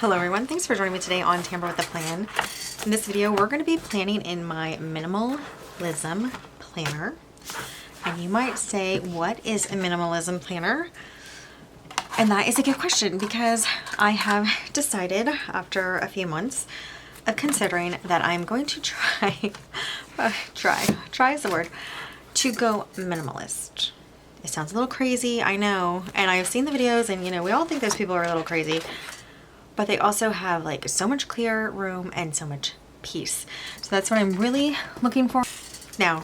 Hello everyone, thanks for joining me today on Tamper with a Plan. In this video, we're going to be planning in my minimalism planner. And you might say, what is a minimalism planner? And that is a good question because I have decided after a few months of considering that I'm going to try is the word, to go minimalist. It sounds a little crazy, I know, and I've seen the videos and we all think those people are a little crazy. But they also have like so much clear room and so much peace. So that's what I'm really looking for. Now,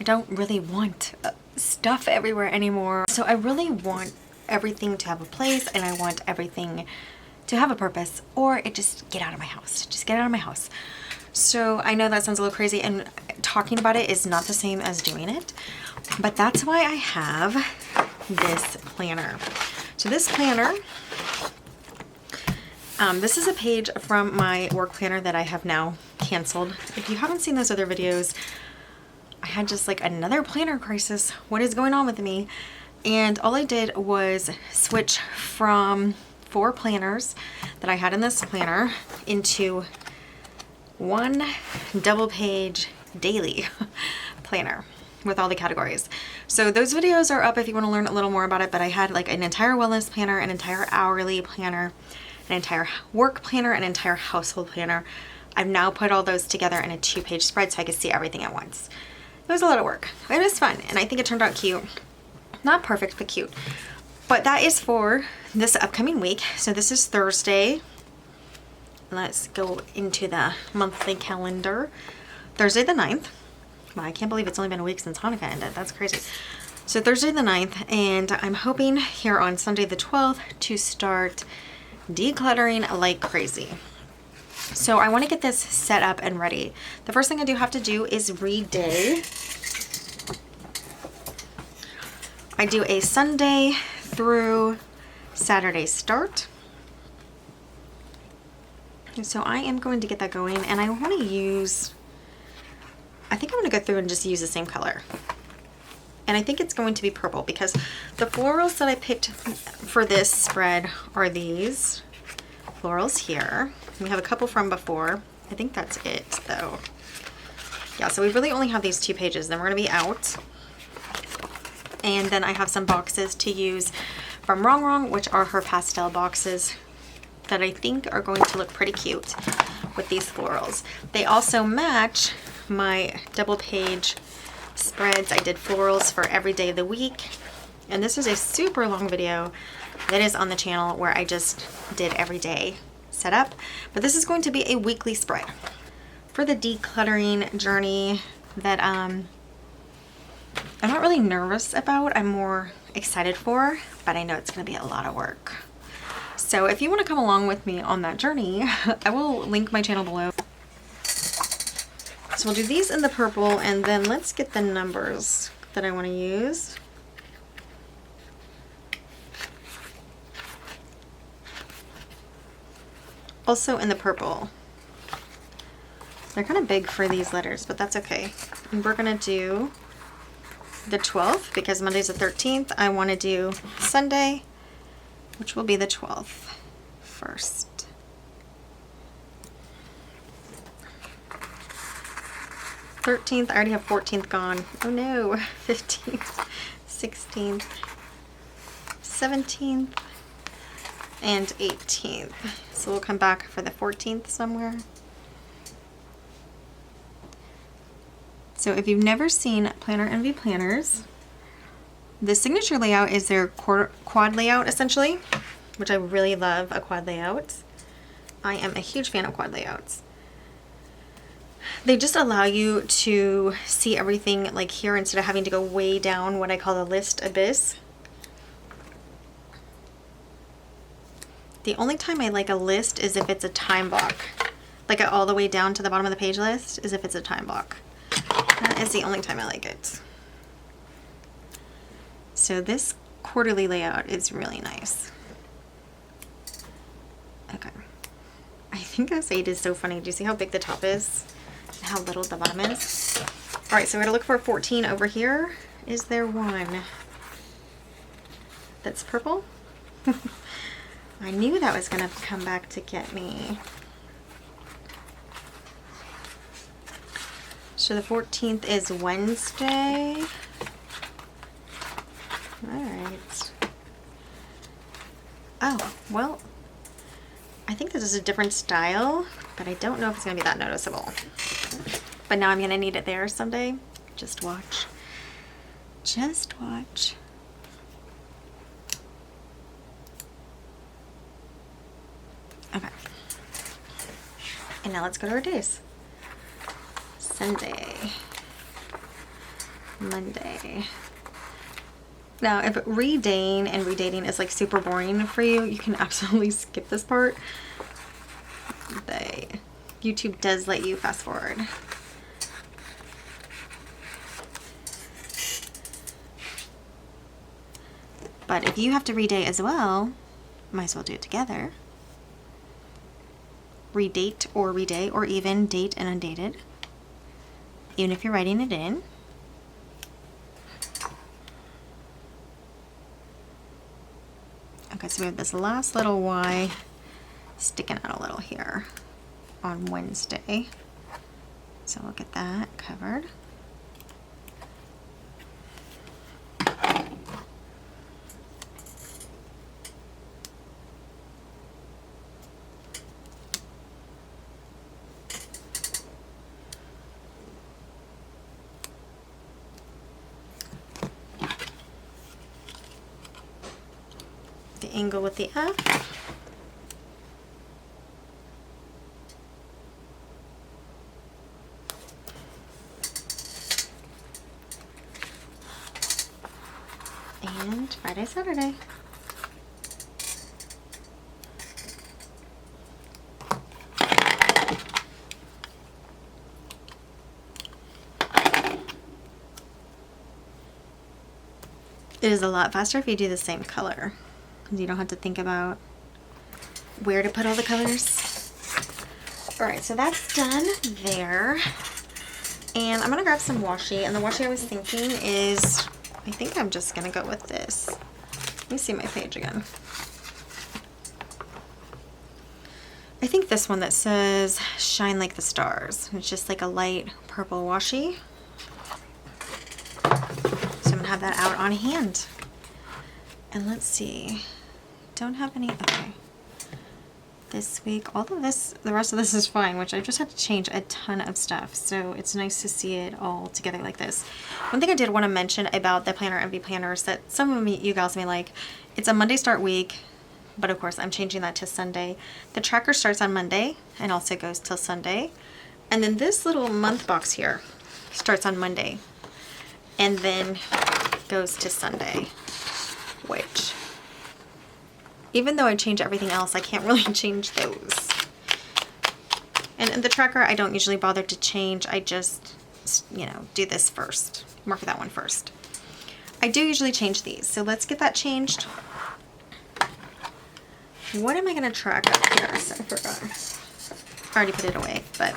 I don't really want stuff everywhere anymore. So I really want everything to have a place and I want everything to have a purpose, or it just get out of my house. Just get out of my house. So I know that sounds a little crazy and talking about it is not the same as doing it. But that's why I have this planner. So this planner, this is a page from my work planner that I have now canceled. If you haven't seen those other videos, I had just like another planner crisis. What is going on with me? And all I did was switch from 4 planners that I had in this planner into one double page daily planner with all the categories. So those videos are up if you want to learn a little more about it, but I had like an entire wellness planner, an entire hourly planner, an entire work planner, an entire household planner. I've now put all those together in a 2-page spread so I could see everything at once. It was a lot of work. It was fun, and I think it turned out cute. Not perfect, but cute. But that is for this upcoming week. So this is Thursday. Let's go into the monthly calendar. Thursday the 9th. Wow, I can't believe it's only been a week since Hanukkah ended. That's crazy. So Thursday the 9th, and I'm hoping here on Sunday the 12th to start decluttering like crazy. So I want to get this set up and ready. The first thing I do have to do is read day. I do a Sunday through Saturday start. So I am going to get that going, and I want to use, I think I'm going to go through and just use the same color. And I think it's going to be purple because the florals that I picked for this spread are these florals here. We have a couple from before. I think that's it though. Yeah, so we really only have these 2 pages. Then we're going to be out. And then I have some boxes to use from Wrong, which are her pastel boxes that I think are going to look pretty cute with these florals. They also match my double page spreads. I did florals for every day of the week, and this is a super long video that is on the channel where I just did every day setup, but this is going to be a weekly spread for the decluttering journey that I'm not really nervous about. I'm more excited for, but I know it's going to be a lot of work. So if you want to come along with me on that journey, I will link my channel below. So we'll do these in the purple, and then let's get the numbers that I want to use. Also in the purple. They're kind of big for these letters, but that's okay. And we're going to do the 12th because Monday's the 13th. I want to do Sunday, which will be the 12th first. I already have 14th gone. Oh no, 15th, 16th, 17th, and 18th. So we'll come back for the 14th somewhere. So if you've never seen Planner Envy planners, the signature layout is their quad layout essentially, which I really love a quad layout. I am a huge fan of quad layouts. They just allow you to see everything like here instead of having to go way down what I call the list abyss. The only time I like a list is if it's a time block. Like all the way down to the bottom of the page list is if it's a time block. That is the only time I like it. So this quarterly layout is really nice. Okay. I think this 8 is so funny. Do you see how big the top is? How little the bottom is. All right, so we're gonna look for 14 over here. Is there one that's purple? I knew that was gonna come back to get me. So the 14th is Wednesday. All right. Oh, well, I think this is a different style, but I don't know if it's gonna be that noticeable. But now I'm gonna need it there someday. Just watch. Just watch. Okay. And now let's go to our days. Sunday. Monday. Now, if reading and redating is like super boring for you, you can absolutely skip this part. YouTube does let you fast forward. But if you have to redate as well, might as well do it together. Redate or redate, or even date and undated, even if you're writing it in. Okay, so we have this last little Y sticking out a little here on Wednesday. So we'll get that covered. The angle with the F. And Friday, Saturday. It is a lot faster if you do the same color. You don't have to think about where to put all the colors. All right, so that's done there. And I'm gonna grab some washi, and the washi I was thinking is, I think I'm just gonna go with this. Let me see my page again. I think this one that says Shine Like the Stars. It's just like a light purple washi. So I'm gonna have that out on hand. And let's see. Don't have any, okay. This week, all of this, the rest of this is fine, which I just had to change a ton of stuff. So it's nice to see it all together like this. One thing I did want to mention about the Planner Envy planners that some of you guys may like, it's a Monday start week, but of course I'm changing that to Sunday. The tracker starts on Monday and also goes till Sunday. And then this little month box here starts on Monday and then goes to Sunday, which, even though I change everything else, I can't really change those. And in the tracker, I don't usually bother to change. I just, you know, do this first. Mark that one first. I do usually change these. So let's get that changed. What am I going to track up here? So I forgot. I already put it away, but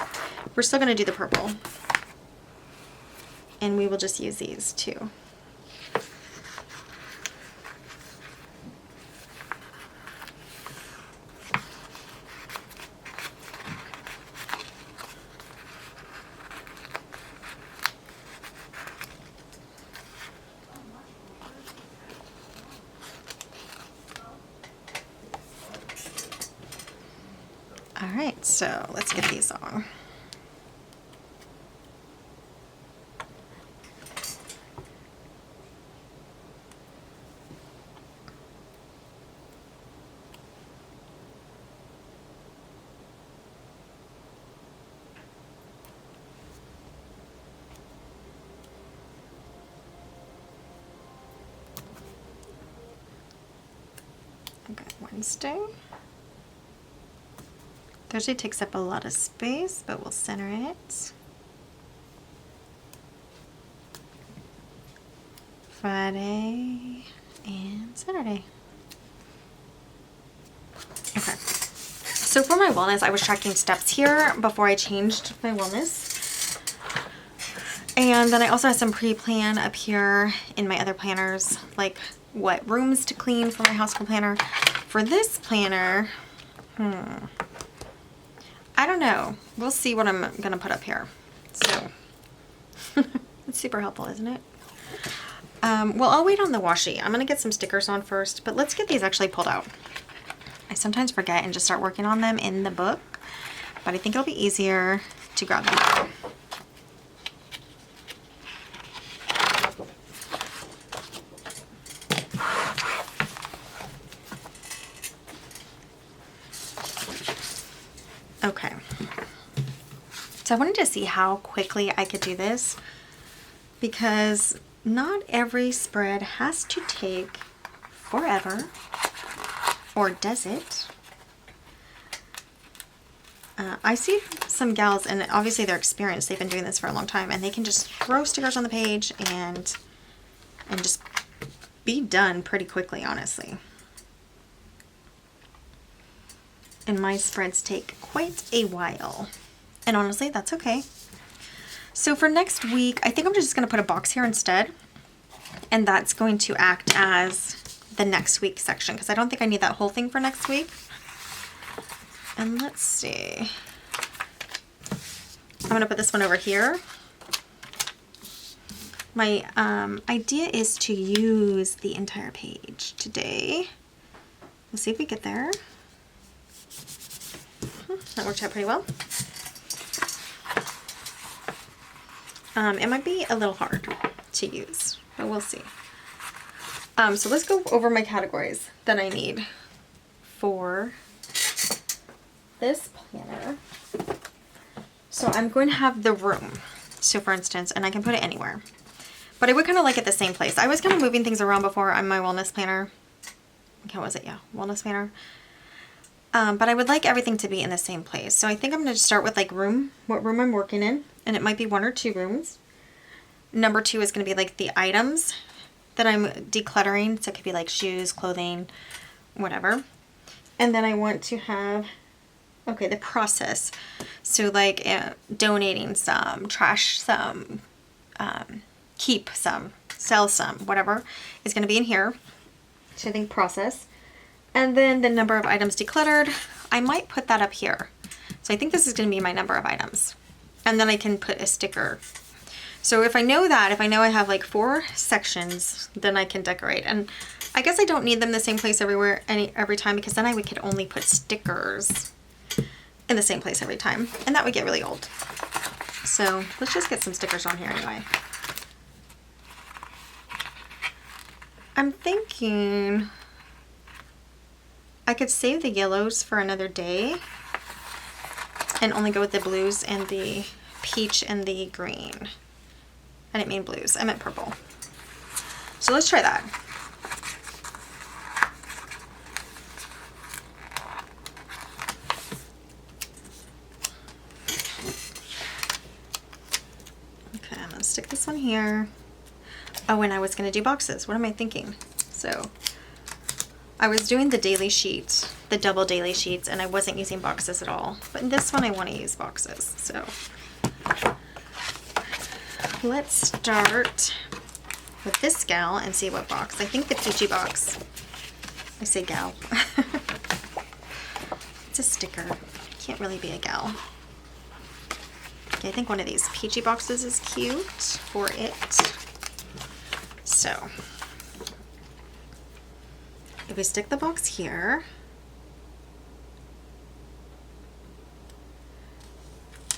we're still going to do the purple. And we will just use these too. All right, so let's get these on. Okay, Wednesday. Thursday takes up a lot of space, but we'll center it. Friday and Saturday. Okay. So for my wellness, I was tracking steps here before I changed my wellness. And then I also have some pre-plan up here in my other planners, like what rooms to clean for my house planner. for this planner, I don't know. We'll see what I'm gonna put up here. So it's super helpful, isn't it? Well, I'll wait on the washi. I'm gonna get some stickers on first, but let's get these actually pulled out. I sometimes forget and just start working on them in the book, but I think it'll be easier to grab them out. Okay, so I wanted to see how quickly I could do this because not every spread has to take forever, or does it? I see some gals, and obviously they're experienced, they've been doing this for a long time, and they can just throw stickers on the page and just be done pretty quickly, honestly. And my spreads take quite a while. And honestly, that's okay. So for next week, I think I'm just going to put a box here instead. And that's going to act as the next week section, because I don't think I need that whole thing for next week. And let's see. I'm going to put this one over here. My idea is to use the entire page today. We'll see if we get there. That worked out pretty well. It might be a little hard to use, but we'll see. So let's go over my categories that I need for this planner. So I'm going to have the room. So for instance, and I can put it anywhere, but I would kind of like it the same place. I was kind of moving things around before on my wellness planner. How was it? Yeah, wellness planner. But I would like everything to be in the same place. So I think I'm going to start with like what room I'm working in. And it might be 1 or 2 rooms. Number 2 is going to be like the items that I'm decluttering. So it could be like shoes, clothing, whatever. And then I want to have, okay, the process. So like donating some, trash some, keep some, sell some, whatever is going to be in here. So I think process. And then the number of items decluttered, I might put that up here. So I think this is going to be my number of items. And then I can put a sticker. So if I know that, if I know I have like 4 sections, then I can decorate. And I guess I don't need them the same place every time, because then I could only put stickers in the same place every time. And that would get really old. So let's just get some stickers on here anyway. I'm thinking I could save the yellows for another day and only go with the blues and the peach and the green. I didn't mean blues, I meant purple. So let's try that. Okay, I'm gonna stick this one here. Oh, and I was gonna do boxes. What am I thinking? So I was doing the daily sheet, the double daily sheets, and I wasn't using boxes at all. But in this one, I want to use boxes. So let's start with this gal and see what box. I think the peachy box. I say gal. It's a sticker. Can't really be a gal. Okay, I think one of these peachy boxes is cute for it. So if we stick the box here,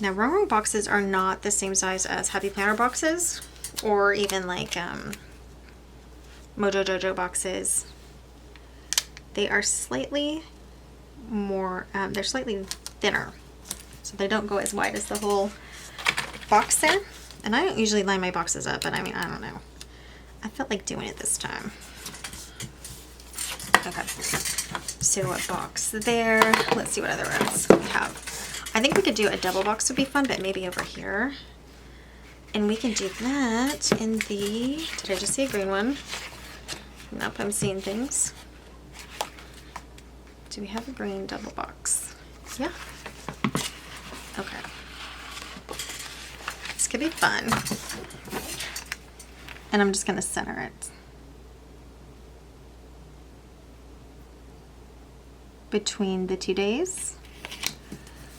now Romo boxes are not the same size as Happy Planner boxes, or even like Mojo Jojo boxes. They are slightly more, they're slightly thinner, so they don't go as wide as the whole box there. And I don't usually line my boxes up, but I mean, I don't know. I felt like doing it this time. Okay, so a box there. Let's see what other rooms we have. I think we could do a double box would be fun, but maybe over here. And we can do that in the, did I just see a green one? Nope, I'm seeing things. Do we have a green double box? Yeah. Okay. This could be fun. And I'm just gonna center it. between the 2 days.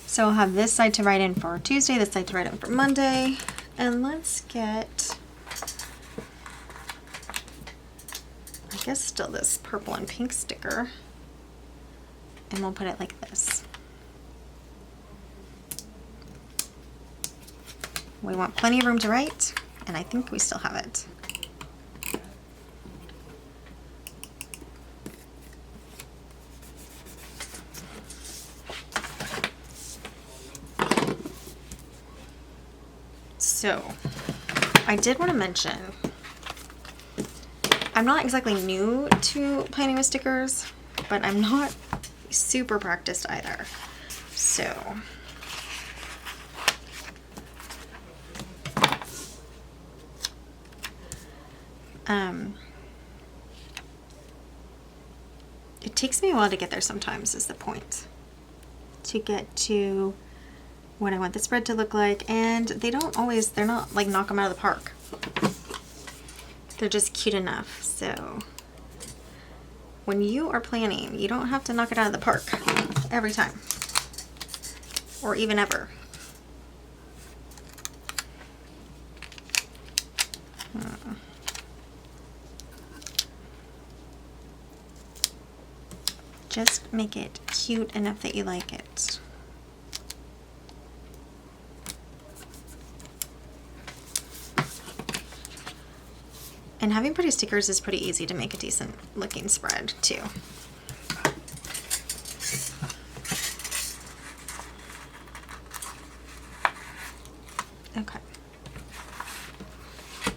So I'll have this side to write in for Tuesday, this side to write in for Monday. And let's get, I guess still this purple and pink sticker. And we'll put it like this. We want plenty of room to write, and I think we still have it. So, I did want to mention, I'm not exactly new to planning with stickers, but I'm not super practiced either. So, it takes me a while to get there sometimes is the point. To get to what I want the spread to look like, and they're not like knock them out of the park. They're just cute enough. So when you are planning, you don't have to knock it out of the park every time, or even ever. Just make it cute enough that you like it. And having pretty stickers is pretty easy to make a decent looking spread too. Okay.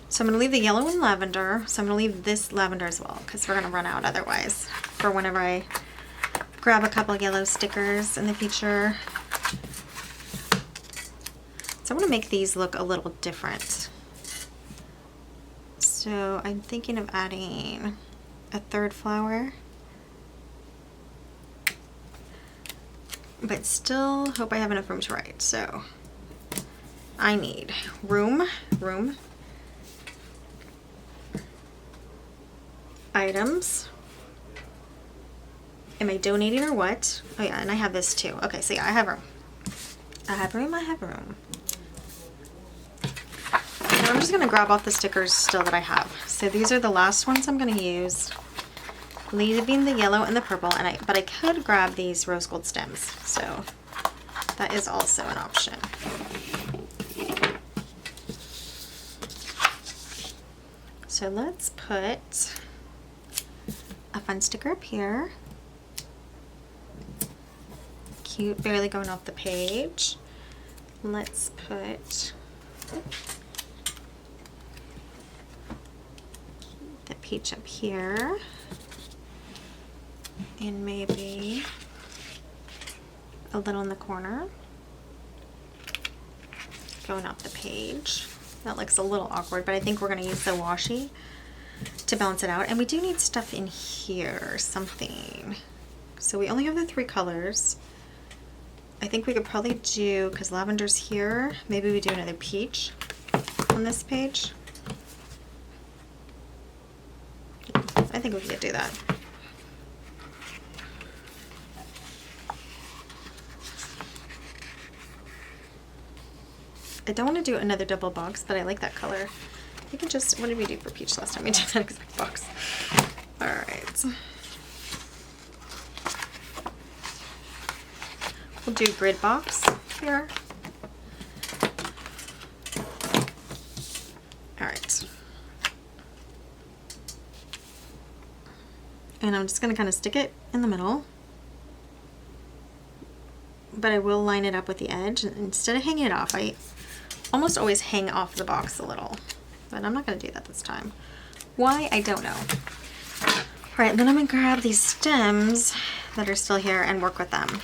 So I'm going to leave the yellow and lavender. So I'm going to leave this lavender as well because we're going to run out otherwise for whenever I grab a couple of yellow stickers in the future. So I want to make these look a little different. So I'm thinking of adding a third flower, but still hope I have enough room to write. So I need room, items. Am I donating or what? Oh yeah, and I have this too. Okay, so yeah, I have room. I have room. And I'm just gonna grab off the stickers still that I have. So these are the last ones I'm gonna use, leaving the yellow and the purple, but I could grab these rose gold stems. So that is also an option. So let's put a fun sticker up here. Cute, barely going off the page. Let's put the peach up here. And maybe a little in the corner. Going off the page. That looks a little awkward, but I think we're going to use the washi to balance it out. And we do need stuff in here, something. So we only have the 3 colors. I think we could probably do, because lavender's here, maybe we do another peach on this page. I think we could do that. I don't want to do another double box, but I like that color. You can just, what did we do for peach last time? We did that exact box. All right. We'll do grid box here. All right. And I'm just going to kind of stick it in the middle. But I will line it up with the edge. Instead of hanging it off, I almost always hang off the box a little. But I'm not going to do that this time. Why? I don't know. All right, then I'm going to grab these stems that are still here and work with them.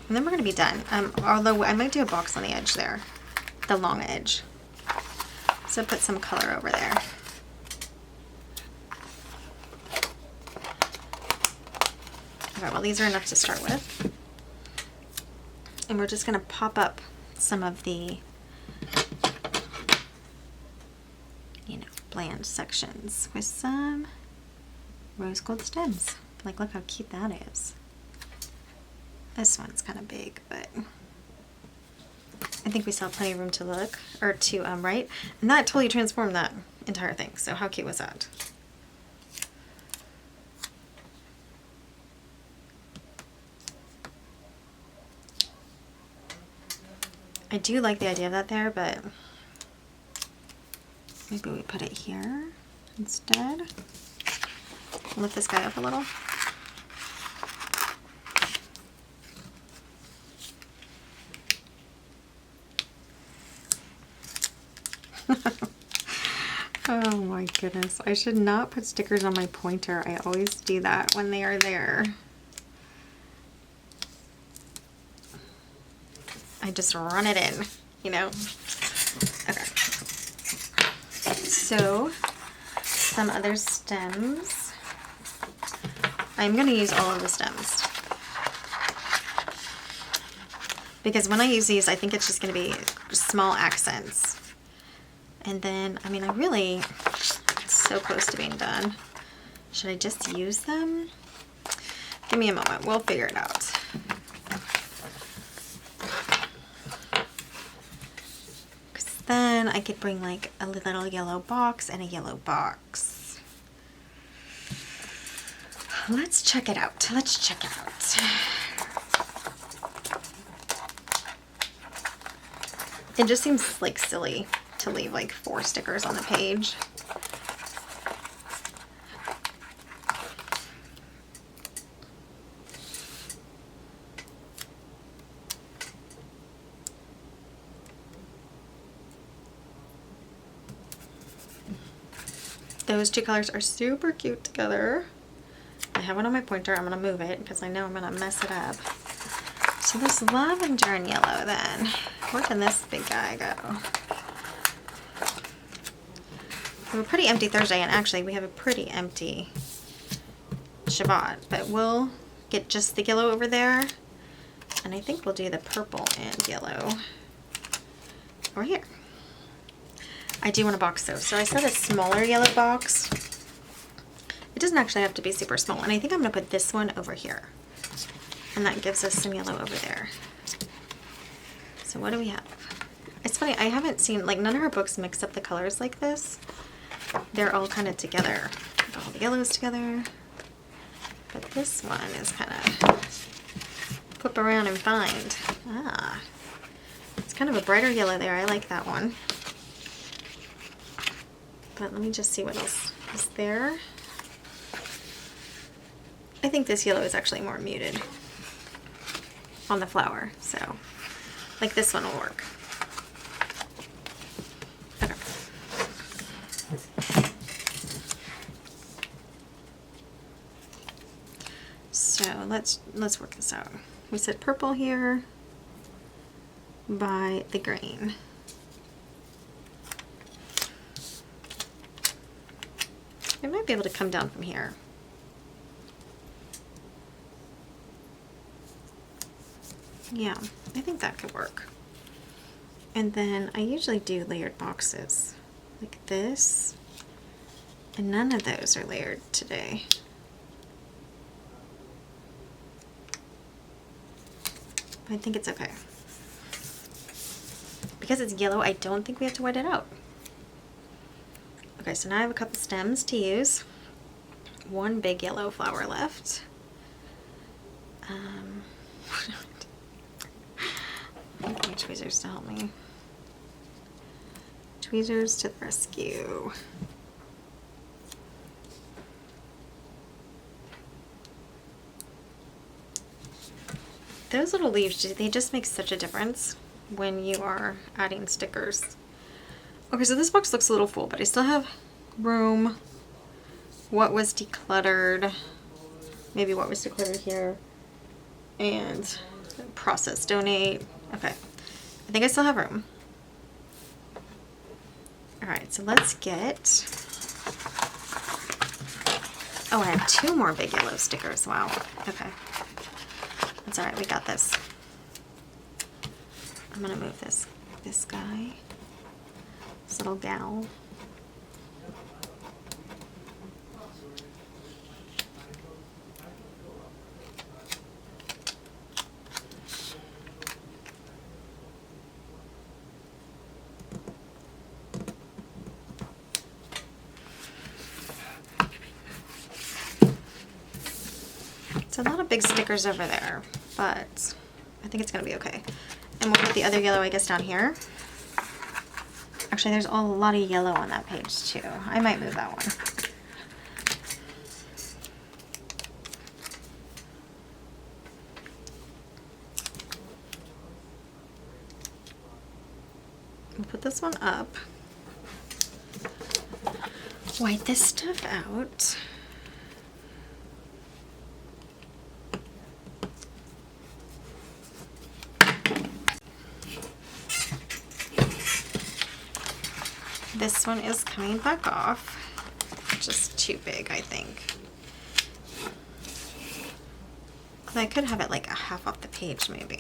And then we're going to be done. Although I might do a box on the edge there, the long edge. So put some color over there. Okay, well these are enough to start with. And we're just going to pop up some of the, bland sections with some rose gold stems. Like, look how cute that is. This one's kind of big, but I think we still have plenty of room to look, or to write. And that totally transformed that entire thing. So how cute was that? I do like the idea of that there, but maybe we put it here instead. Lift this guy up a little. Oh my goodness. I should not put stickers on my pointer. I always do that when they are there. I just run it in, you know? Okay. So, some other stems. I'm going to use all of the stems. Because when I use these, I think it's just going to be small accents. And then, I mean, it's so close to being done. Should I just use them? Give me a moment. We'll figure it out. Because then I could bring like a little yellow box and a yellow box. Let's check it out. Let's check it out. It just seems like silly to leave like 4 stickers on the page. Those 2 colors are super cute together. I have one on my pointer. I'm going to move it because I know I'm going to mess it up. So this lavender and yellow then. Where can this big guy go? We have a pretty empty Thursday, and actually we have a pretty empty Shabbat, but we'll get just the yellow over there, and I think we'll do the purple and yellow over here. I do want a box though, so I said a smaller yellow box. It doesn't actually have to be super small, and I think I'm going to put this one over here, and that gives us some yellow over there. So what do we have? It's funny, I haven't seen, like, none of her books mix up the colors like this. They're all kind of together. All the yellows together. But this one is kind of flip around and find. Ah, it's kind of a brighter yellow there. I like that one. But let me just see what else is there. I think this yellow is actually more muted on the flower. So, like this one will work. Okay. So let's work this out. We said purple here by the green. It might be able to come down from here. Yeah, I think that could work. And then I usually do layered boxes like this, and none of those are layered today. I think it's okay. Because it's yellow, I don't think we have to wet it out. Okay, so now I have a couple stems to use. One big yellow flower left. I need tweezers to help me. Tweezers to the rescue. Those little leaves, they just make such a difference when you are adding stickers. Okay, so this box looks a little full, but I still have room. What was decluttered? Maybe what was decluttered here. And process, donate. Okay, I think I still have room. All right, so let's get, oh, I have 2 more big yellow stickers. Wow, okay. That's all right, we got this. I'm gonna move this guy, this little gal. big stickers over there, but I think it's gonna be okay. And we'll put the other yellow, I guess, down here. Actually, there's a lot of yellow on that page too. I might move that one. We'll put this one up. Wipe this stuff out. This one is coming back off. Just too big, I think. I could have it like a half off the page, maybe.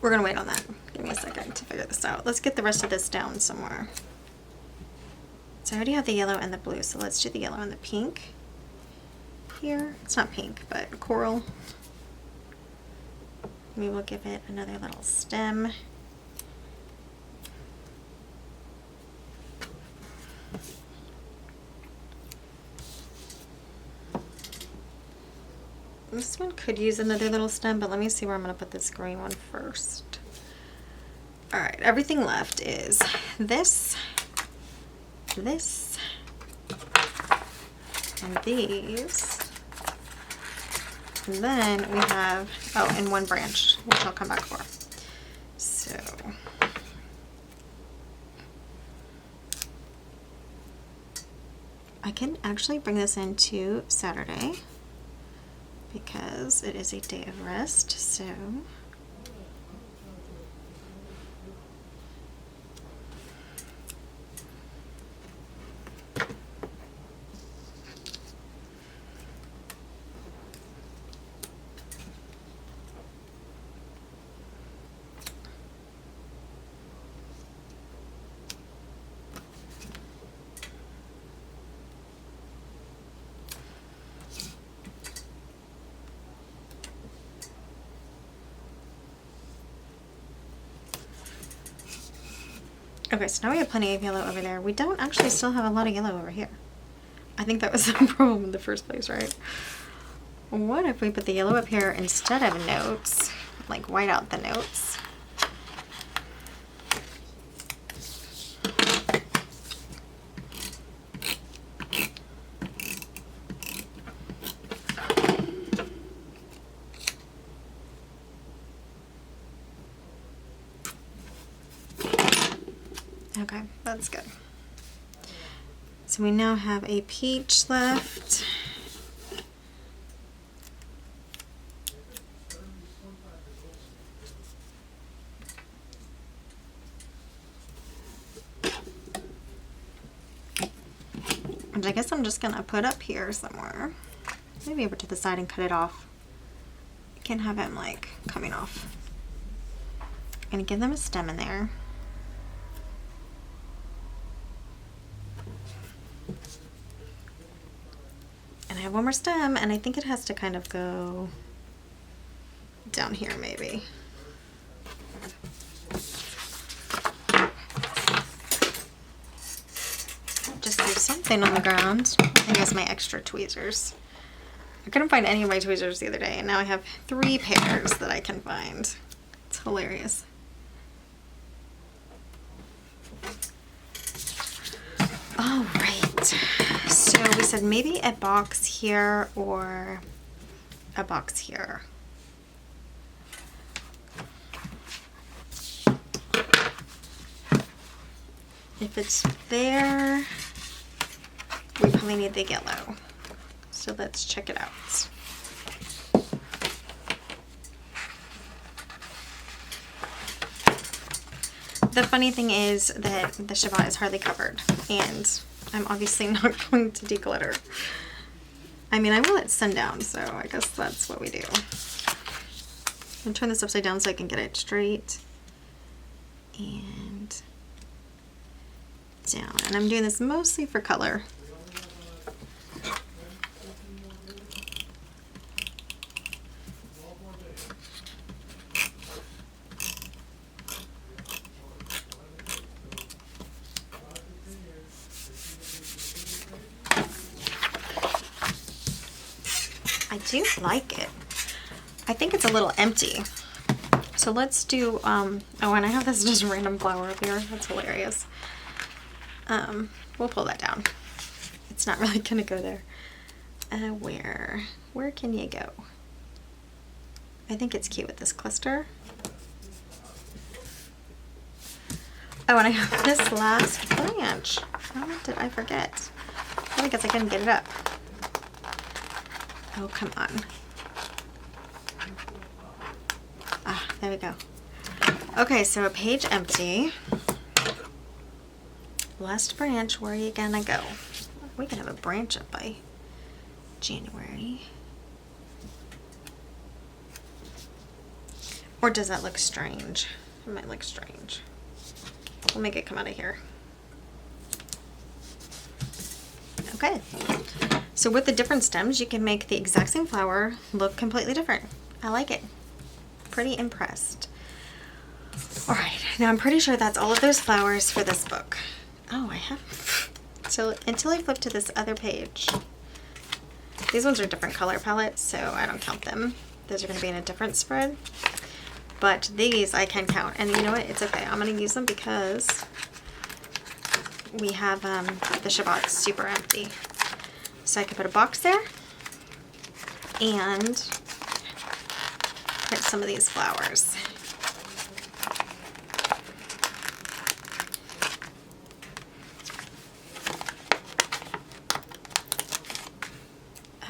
We're gonna wait on that. Give me a second to figure this out. Let's get the rest of this down somewhere. So I already have the yellow and the blue, so let's do the yellow and the pink here. It's not pink, but coral. We will give it another little stem. This one could use another little stem, but let me see where I'm going to put this green one first. All right, everything left is this, this, and these. And then we have, oh, and one branch, which I'll come back for. So, I can actually bring this into Saturday because it is a day of rest, so. Okay, so now we have plenty of yellow over there. We don't actually still have a lot of yellow over here. I think that was the problem in the first place, right? What if we put the yellow up here instead of notes? Like white out the notes. Okay, that's good. So we now have a peach left. Which I guess I'm just gonna put up here somewhere. Maybe over to the side and cut it off. I can have him like coming off. I'm gonna give them a stem in there. And I have one more stem, and I think it has to kind of go down here maybe. Just leave something on the ground. I think that's my extra tweezers. I couldn't find any of my tweezers the other day, and now I have 3 pairs that I can find. It's hilarious. All right, so we said maybe a box here or a box here. If it's there, we probably need the yellow. So let's check it out. The funny thing is that the Shabbat is hardly covered, and I'm obviously not going to declutter. I mean, I will at sundown, so I guess that's what we do. I'll turn this upside down so I can get it straight. And down. And I'm doing this mostly for color. I do like it. I think it's a little empty. So let's do, oh, and I have this just random flower up here. That's hilarious. We'll pull that down. It's not really gonna go there. Where can you go? I think it's cute with this cluster. Oh, and I have this last branch. How did I forget? I guess I couldn't get it up. Oh, come on. Ah, there we go. Okay, so a page empty. Last branch, where are you gonna go? We can have a branch up by January. Or does that look strange? It might look strange. We'll make it come out of here. Okay. So with the different stems, you can make the exact same flower look completely different. I like it. Pretty impressed. All right, now I'm pretty sure that's all of those flowers for this book. Oh, I have. So until I flip to this other page, these ones are different color palettes, so I don't count them. Those are going to be in a different spread. But these I can count, and you know what? It's okay. I'm going to use them because we have the Shabbat super empty. So I can put a box there and put some of these flowers.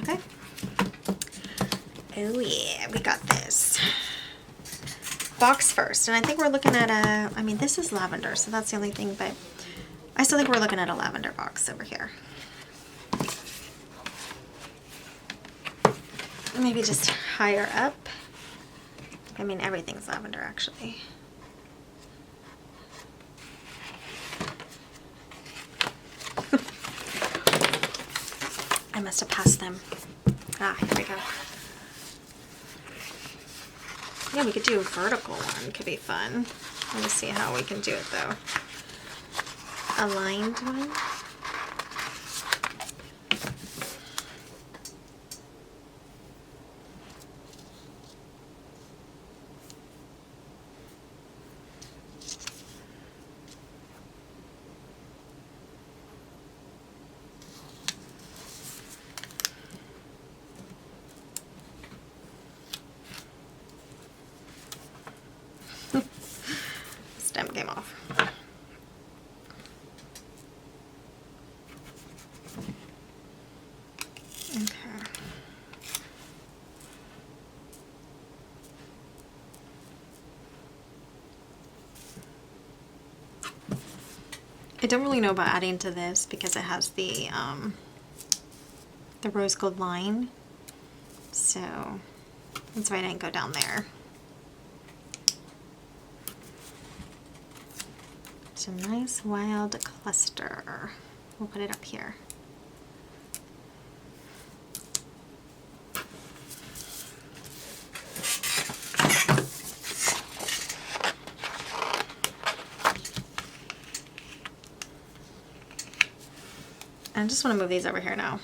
Okay. Oh yeah, we got this. Box first, and I think we're looking at a, I mean, this is lavender, so that's the only thing, but I still think we're looking at a lavender box over here. Maybe just higher up. I mean, everything's lavender, actually. I must have passed them. Ah, here we go. Yeah, we could do a vertical one. Could be fun. Let me see how we can do it, though. A lined one. Stem came off. Okay. I don't really know about adding to this because it has the rose gold line, so that's why I didn't go down there. It's a nice wild cluster. We'll put it up here. I just want to move these over here now.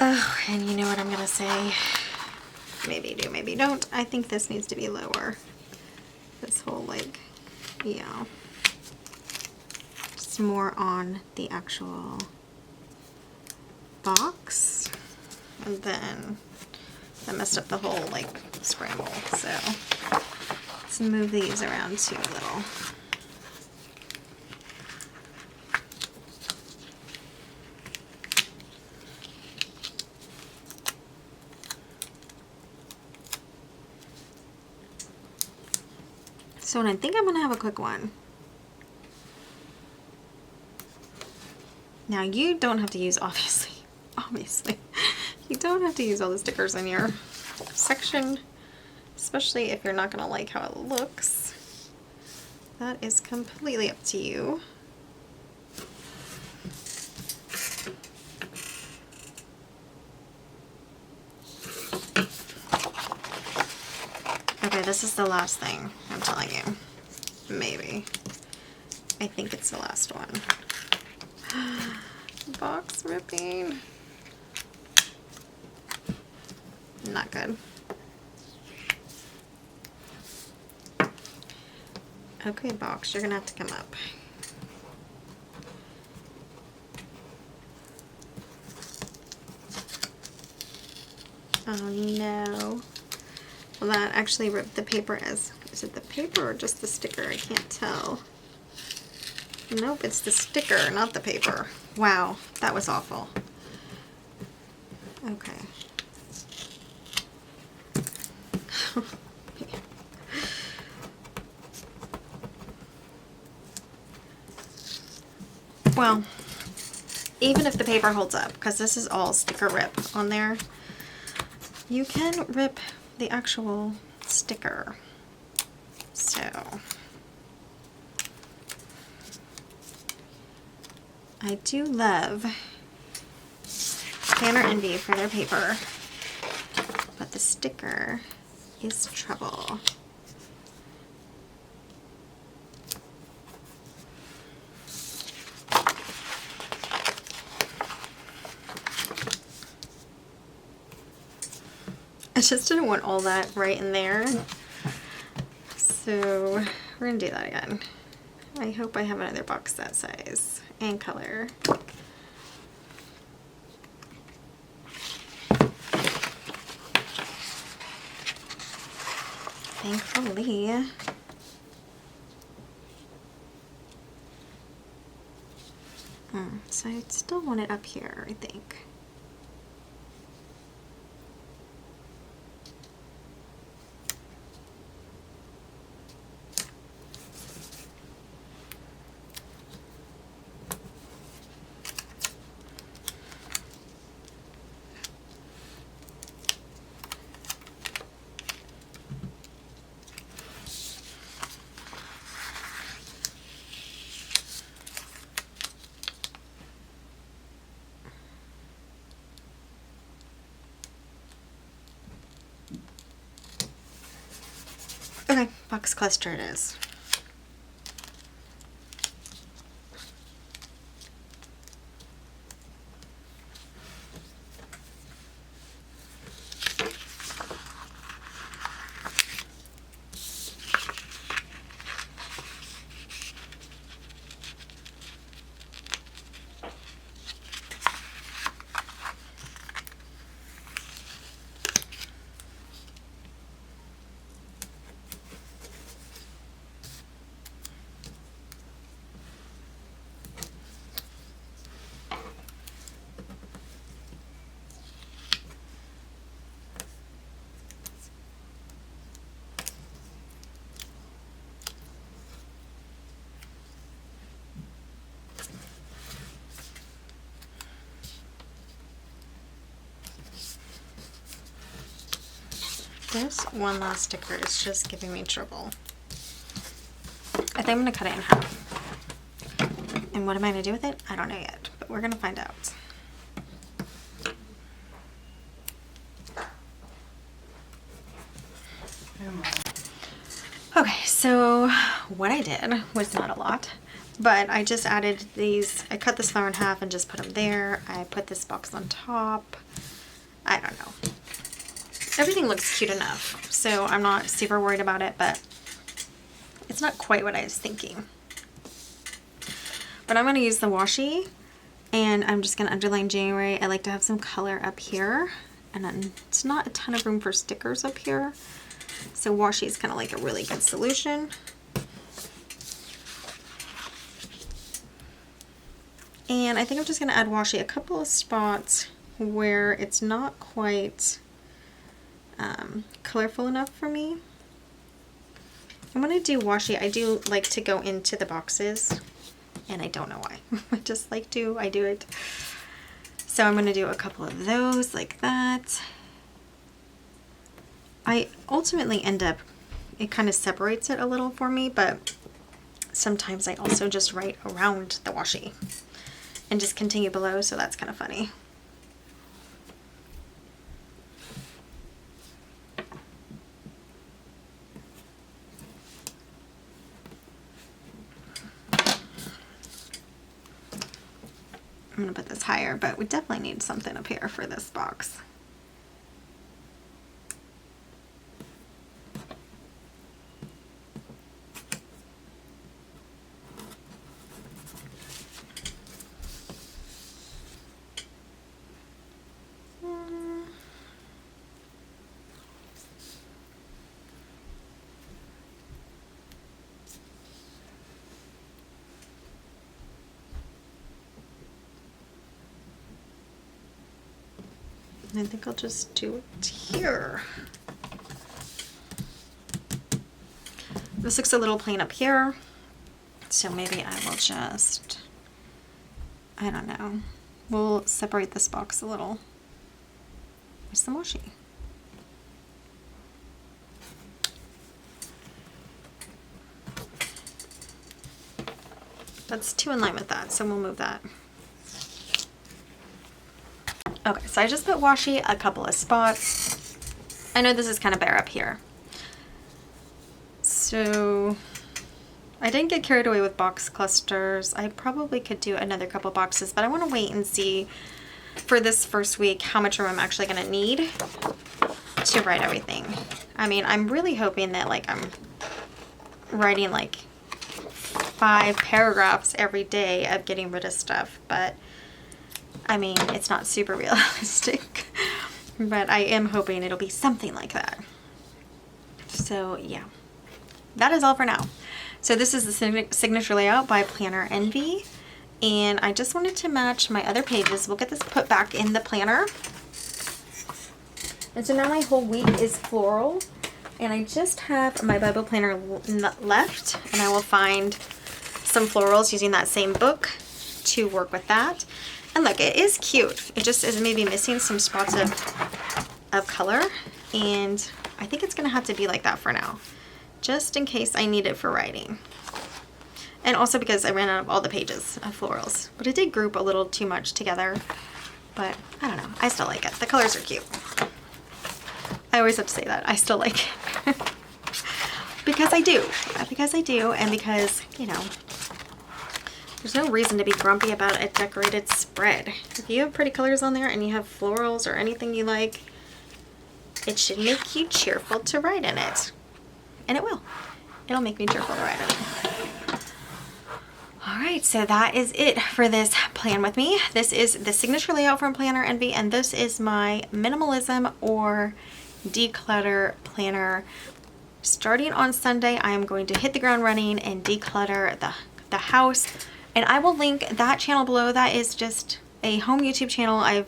Oh, and you know what I'm gonna say? Maybe do, maybe don't. I think this needs to be lower. This whole, like, yeah. Just more on the actual box. And then that messed up the whole, like, scramble. So let's move these around too a little. So I think I'm going to have a quick one. Now you don't have to use, obviously, you don't have to use all the stickers in your section. especially if you're not gonna like how it looks. That is completely up to you. Okay, this is the last thing, I'm telling you. Maybe. I think it's the last one. Box ripping. Not good. Okay, box, you're gonna have to come up. Oh no. Well, that actually ripped the paper as, is it the paper or just the sticker? I can't tell. Nope, it's the sticker, not the paper. Wow, that was awful. Okay. Well, even if the paper holds up, because this is all sticker rip on there, you can rip the actual sticker. So I do love Planner Envy for their paper, but the sticker is trouble. I just didn't want all that right in there. So we're gonna do that again. I hope I have another box that size and color. Thankfully. So I still want it up here, I think. Okay, box cluster it is. This one last sticker is just giving me trouble. I think I'm going to cut it in half. And what am I going to do with it? I don't know yet, but we're going to find out. Okay, so what I did was not a lot, but I just added these. I cut this flower in half and just put them there. I put this box on top. I don't know. Everything looks cute enough, so I'm not super worried about it, but it's not quite what I was thinking. But I'm going to use the washi, and I'm just going to underline January. I like to have some color up here, and then it's not a ton of room for stickers up here, so washi is kind of like a really good solution. And I think I'm just going to add washi a couple of spots where it's not quite colorful enough for me. And when I do washi, I do like to go into the boxes, and I don't know why. I just like to, I do it. So I'm going to do a couple of those like that. I ultimately end up, it kind of separates it a little for me, but sometimes I also just write around the washi and just continue below, so that's kind of funny. I'm gonna put this higher, but we definitely need something up here for this box. I think I'll just do it here. This looks a little plain up here, so maybe I will just, I don't know, we'll separate this box a little with some washi. That's too in line with that, so we'll move that. Okay, so I just put washi a couple of spots. I know this is kind of bare up here. So I didn't get carried away with box clusters. I probably could do another couple boxes, but I want to wait and see for this first week how much room I'm actually going to need to write everything. I mean, I'm really hoping that like I'm writing like 5 paragraphs every day of getting rid of stuff, but I mean, it's not super realistic, but I am hoping it'll be something like that. So yeah, that is all for now. So this is the signature layout by Planner Envy, and I just wanted to match my other pages. We'll get this put back in the planner. And so now my whole week is floral, and I just have my Bible planner left, and I will find some florals using that same book to work with that. And look, it is cute. It just is maybe missing some spots of color, and I think it's gonna have to be like that for now, just in case I need it for writing. And also because I ran out of all the pages of florals. But it did group a little too much together, but I don't know, I still like it. The colors are cute. I always have to say that, I still like it. Because I do, and because, you know, there's no reason to be grumpy about a decorated spread. If you have pretty colors on there and you have florals or anything you like, it should make you cheerful to write in it. And it will. It'll make me cheerful to write in it. Alright, so that is it for this plan with me. This is the signature layout from Planner Envy, and this is my minimalism or declutter planner. Starting on Sunday, I am going to hit the ground running and declutter the house. And I will link that channel below. That is just a home YouTube channel. I've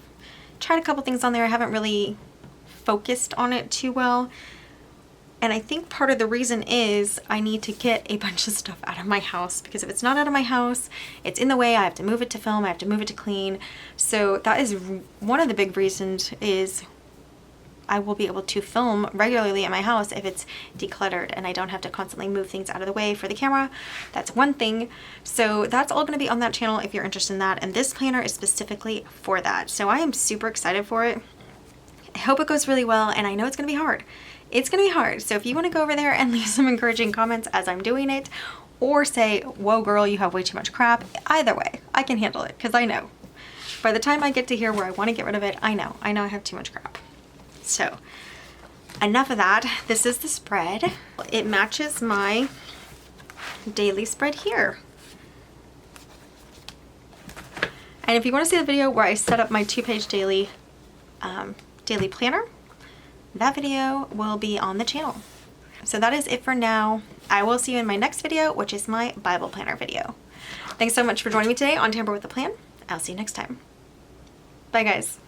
tried a couple things on there. I haven't really focused on it too well. And I think part of the reason is I need to get a bunch of stuff out of my house, because if it's not out of my house, it's in the way. I have to move it to film. I have to move it to clean. So that is one of the big reasons is I will be able to film regularly at my house if it's decluttered and I don't have to constantly move things out of the way for the camera. That's one thing. So that's all going to be on that channel if you're interested in that. And this planner is specifically for that. So I am super excited for it. I hope it goes really well, and I know it's going to be hard. It's going to be hard. So if you want to go over there and leave some encouraging comments as I'm doing it, or say, whoa girl, you have way too much crap, either way, I can handle it, because I know. By the time I get to here where I want to get rid of it, I know I have too much crap. So enough of that. This is the spread. It matches my daily spread here. And if you want to see the video where I set up my 2-page daily planner, that video will be on the channel. So that is it for now. I will see you in my next video, which is my Bible planner video. Thanks so much for joining me today on Tamper with a Plan. I'll see you next time. Bye guys.